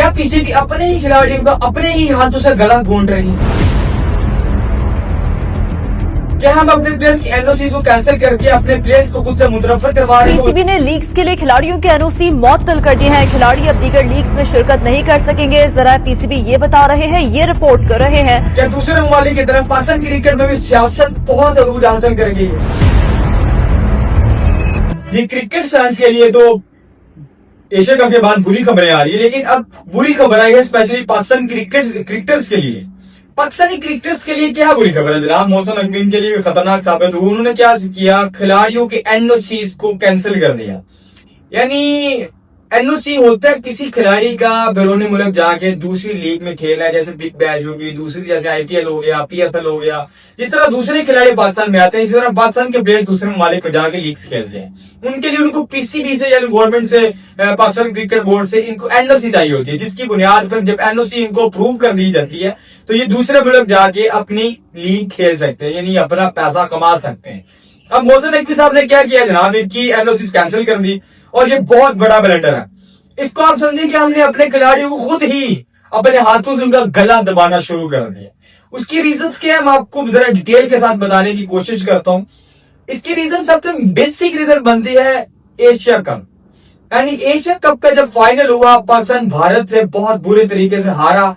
क्या पीसीबी अपने ही खिलाड़ियों का अपने ही हाथों से गला घोंट रही है? क्या हम अपने प्लेयर्स की एनओसी को कैंसिल करके अपने प्लेयर्स को खुद से मुतरफर करवा रहे हैं? पीसीबी ने लीग्स के लिए खिलाड़ियों के एनओसी मअतल कर दिए हैं। खिलाड़ी अब दीगर लीग्स में शिरकत नहीं कर सकेंगे। जरा पीसीबी ये बता रहे हैं, ये रिपोर्ट कर रहे हैं। क्या दूसरे ममालिक की तरफ पाकिस्तान क्रिकेट में भी सियासत बहुत अरूज हासिल कर गई है? ये क्रिकेट फैंस के लिए तो एशिया कप के बाद बुरी खबरें आ रही है, लेकिन अब बुरी खबर आई है स्पेशली पाकिस्तान क्रिकेटर्स के लिए। पाकिस्तानी क्रिकेटर्स के लिए क्या बुरी खबर है जनाब? मौसम अकबर के लिए भी खतरनाक साबित हुआ। उन्होंने क्या किया? खिलाड़ियों के एनओसीज को कैंसिल कर दिया। यानी एनओसी होता है किसी खिलाड़ी का बैरून मुल्क जाके दूसरी लीग में खेलना है, जैसे बिग बैश होगी, दूसरी जैसे आईपीएल हो गया, पीएसएल हो गया। जिस तरह दूसरे खिलाड़ी पाकिस्तान में आते हैं, इस तरह पाकिस्तान के प्लेयर दूसरे ममालिक में जाके लीग्स खेलते हैं। उनके लिए उनको पीसीबी से यानी गवर्नमेंट से, पाकिस्तान क्रिकेट बोर्ड से इनको एनओसी चाहिए होती है, जिसकी बुनियाद पर जब एनओसी इनको अप्रूव कर दी जाती है तो ये दूसरे मुल्क जाके अपनी लीग खेल सकते हैं, यानी अपना पैसा कमा सकते हैं। अब मोहसिन नकवी साहब ने क्या किया जनाब? इनकी एनओसी कैंसिल कर दी और ये बहुत बड़ा ब्लंडर है। इसको आप समझें कि हमने अपने खिलाड़ियों को खुद ही अपने हाथों से उनका गला दबाना शुरू कर दिया। उसकी रीजंस क्या है मैं आपको जरा डिटेल के साथ बताने की कोशिश करता हूं। इसकी रीजन सबसे बेसिक रीजन बनती है एशिया कप। यानी एशिया कप का जब फाइनल हुआ, पाकिस्तान भारत से बहुत बुरे तरीके से हारा।